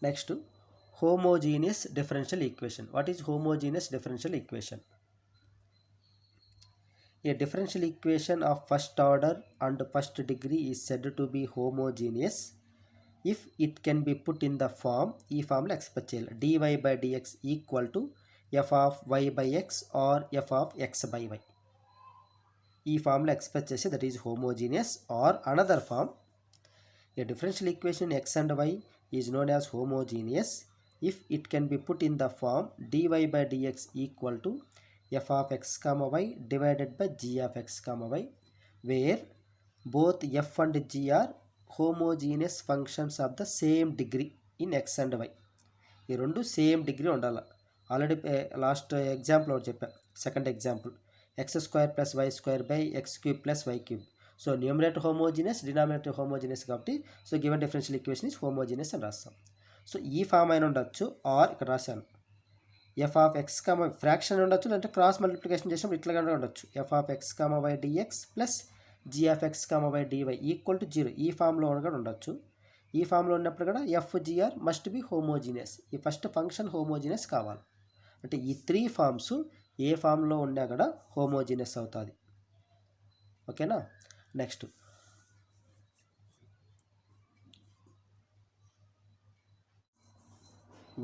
Next homogeneous differential equation. What is homogeneous differential equation? A differential equation of first order and first degree is said to be homogeneous if it can be put in the form ఈ ఫామ్లో express చేయాలి. dy by dx equal to f of y by x or f of x by y. ఈ ఫామ్లో express చేసి that is homogeneous. Or another form, a differential equation x and y is known as homogeneous if it can be put in the form dy by dx equal to f of x comma y divided by g of x comma y, where both f and g are homogeneous functions of the same degree in x and y. ఈ రెండు same degree ఉండాలి. Already last example ఒకటి చెప్పా, second example x² + y² by x³ + y³. So numerator homogeneous, denominator homogeneous కాబట్టి so given differential equation is homogeneous అని రాస్తాం. So ఈ form అయినా ఉండొచ్చు, ఆర్ ఇక్కడ రాశాను F of X comma fraction ఉండొచ్చు, లేదంటే క్రాస్ మల్టిప్లికేషన్ చేసినప్పుడు ఇట్లా కూడా ఉండొచ్చు. F of X comma Y DX plus G of X comma Y DY equal to 0. ఈ ఫామ్లో కూడా ఉండొచ్చు. ఈ ఫామ్లో ఉన్నప్పుడు కూడా ఎఫ్జిఆర్ మస్ట్ బి హోమోజీనియస్. ఈ ఫస్ట్ ఫంక్షన్ హోమోజీనియస్ కావాలి. అంటే ఈ 3 ఫామ్స్ ఏ ఫామ్లో ఉన్నా కూడా హోమోజీనియస్ అవుతుంది. ఓకేనా. Next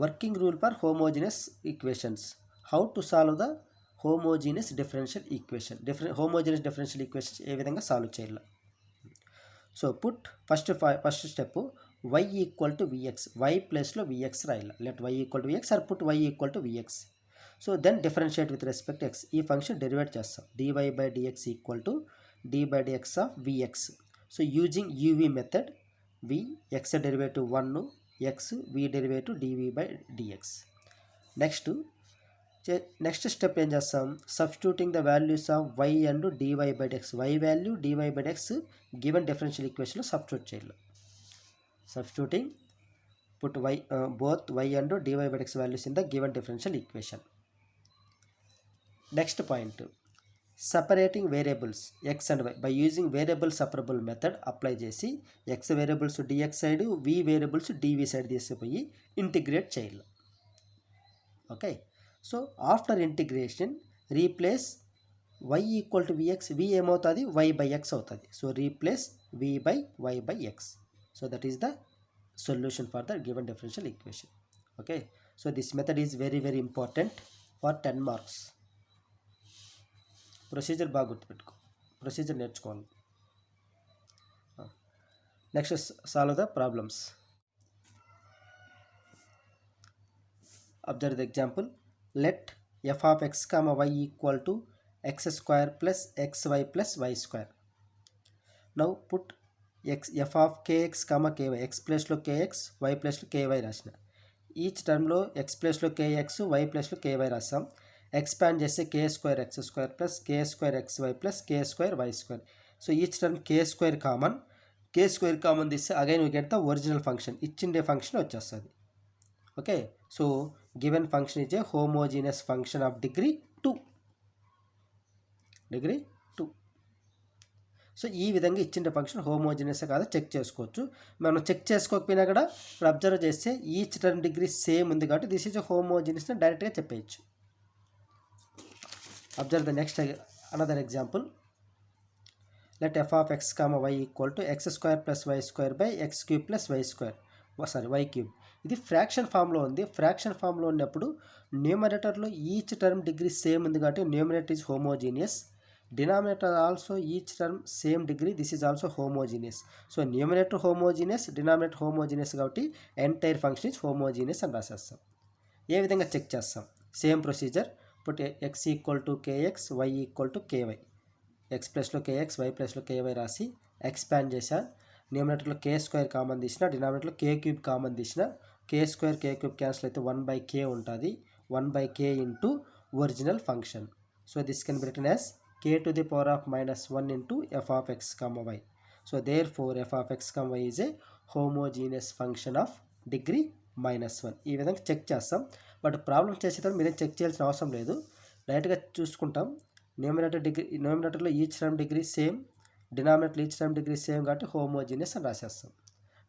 working rule for homogeneous equations. How to solve the homogeneous differential equation. Homogeneous differential equations ఏ విధంగా సాల్వ్ చేయాలి. So put first step y equal to v x. Y ప్లేస్లో విఎక్స్ రాయాలి. Let y equal to v x or put y equal to v x. So then differentiate with respect x. ఈ function derivate చేస్తాం. dy by dx equal to d by dx of vx. So using uv method v x derivative 1, x v derivative dv by dx. Next step ఏం చేస్తాం, substituting the values of y and dy by dx. y value dy by dx given differential ఈక్వేషన్లో substitute చేయాలి. Substituting put y both y and dy by dx values in the given differential equation. Next point, separating variables x and y by using variable separable method apply చేసి x variables dx side, v variables dv side తీసిపోయి integrate చేయాలి. Okay. So after integration replace y equal to vx, v ఏమవుతుంది y by x అవుతుంది. So replace v by y by x. So that is the solution for the given differential equation. Okay, so this method is very very important for 10 marks. Procedure బాగా గుర్తుపెట్టుకో, procedure నేర్చుకోవాలి. Next solve the problems. Observe the example. Let f of X comma y equal to x² plus xy plus y². Now put f of k x comma k y. X ప్లేస్లో k x, y ప్లేస్లో k y రాసిన. Each టర్మ్లో x ప్లేస్లో k x, y ప్లేస్లో k y రాస్తాం. Expand చేస్తే k² plus k² plus k² so each term k² common తీస్తే again we get the original function. ఇచ్చిండే function వచ్చేస్తుంది. Okay. So given function is a homogeneous function of degree 2. So ఈ విధంగా ఇచ్చిన function homogeneous కాదా check చేసుకోవచ్చు. మనం check చేసుకోకపోయినా కూడా ఇప్పుడు అబ్జర్వ్ చేస్తే ఈచ్ టర్మ్ డిగ్రీ సేమ్ ఉంది కాబట్టి దిస్ ఈజ్ హోమోజీనియస్ అని డైరెక్ట్గా చెప్పేయచ్చు. Observe the next another example. Let f of X comma y equal to x² plus y² by x³ plus y³. ఇది ఫ్రాక్షన్ ఫామ్లో ఉంది. ఫ్రాక్షన్ ఫామ్లో ఉన్నప్పుడు న్యూమరేటర్లో ఈచ్ టర్మ్ డిగ్రీ సేమ్ ఉంది కాబట్టి numerator is homogeneous. Denominator also each term same degree, this is also homogeneous. So numerator homogeneous, denominator homogeneous కాబట్టి entire function is homogeneous అని రాసేస్తాం. ఏ విధంగా చెక్ చేస్తాం, same procedure. Put x equal to kx, y equal to ky. X ప్లస్లో kx, y ప్లస్లో ky రాసి expand చేసా. న్యూమరేటర్లో k² common తీసిన, డినామినేటర్లో k³ కామన్ తీసిన. k² k³ క్యాన్సిల్ అయితే 1/k ఉంటుంది. 1/k into original function. So this can be written as k to the power of -1 into f of x comma y. So therefore f of x comma y is a homogeneous function of degree -1. ఈ విధంగా check చేస్తాం. But problem చేసేటప్పుడు మీరేం check చేయాల్సిన అవసరం లేదు, డైరెక్ట్గా చూసుకుంటాం. న్యూమరేటర్లో ఈచ్ టర్మ్ డిగ్రీ సేమ్, డినామినేటర్లో ఈచ్ టర్మ్ డిగ్రీ సేమ్ కాబట్టి హోమోజీనియస్ అని రాసేస్తాం.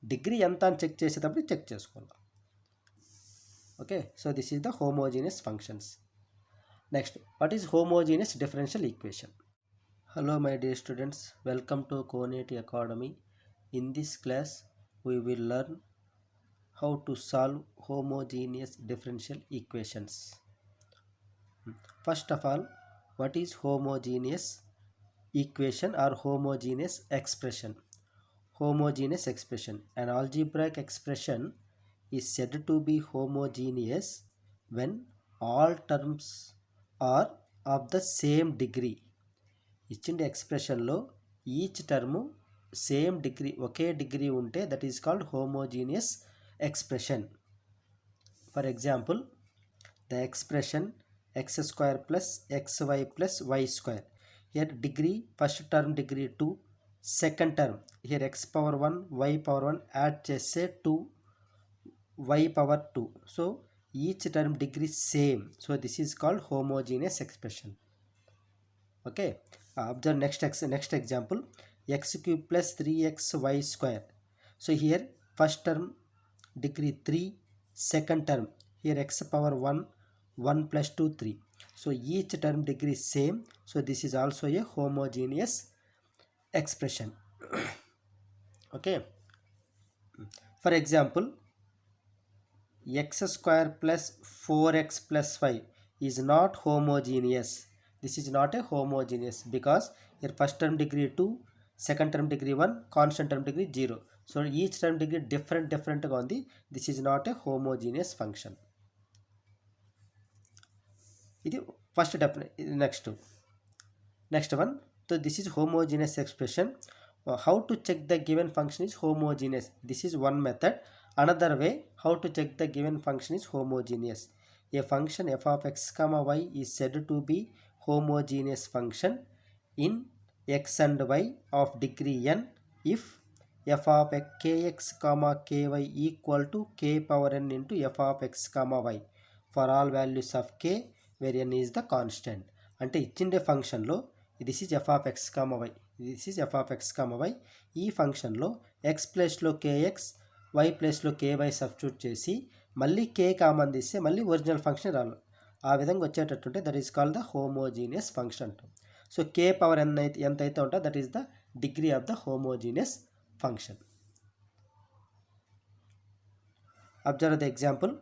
డిగ్రీ ఎంత అని చెక్ చేసేటప్పుడు చెక్ చేసుకోవాలి. Okay, so this is the homogeneous functions. Next, what is homogeneous differential equation? Hello my dear students, welcome to Cognity Academy. In this class, we will learn how to solve homogeneous differential equations. First of all, what is homogeneous equation or homogeneous expression? Homogeneous expression. An algebraic expression is said to be homogeneous when all terms are of the same degree. ఇచ్చిన ఎక్స్ప్రెషన్లో each term same degree ఒకే degree ఉంటే that is called homogeneous expression. For example, the expression X square plus XY plus Y square. Here degree first term degree 2, second term here X power 1 Y power 1 add చేస్తే 2 Y power 2. So each term degree same. So this is called homogeneous expression. Okay, observe next example, x cube plus 3xy square. So here first term degree 3, second term here x power 1 1 plus 2 3. So each term degree same. So this is also a homogeneous expression. Okay, for example, x square plus 4x plus 5 is not homogeneous. This is not a homogeneous because here first term degree 2, second term degree 1, constant term degree 0. So each term degree different ga undi. This is not a homogeneous function. Idi first definition. Next one. So this is homogeneous expression. How to check the given function is homogeneous? This is one method. Another way how to check the given function is homogeneous. A function f of x comma y is said to be homogeneous function in x and y of degree n if f of kx comma ky equal to k power n into f of x comma y for all values of k where n is the constant. అంటే ఇచ్చిండే ఫంక్షన్లో this is F of X comma why, this is F of X comma why. ఈ ఫంక్షన్లో X ప్లేస్లో k x, y ప్లేస్లో KY substitute చేసి మళ్ళీ కే common తీస్తే మళ్ళీ ఒరిజినల్ ఫంక్షన్ రావాలి. ఆ విధంగా వచ్చేటట్టుంటే that is called the homogeneous function అంటాం. సో కే పవర్ ఎంత అయితే ఉంటుందో that is the degree of the homogeneous function. Observe the example,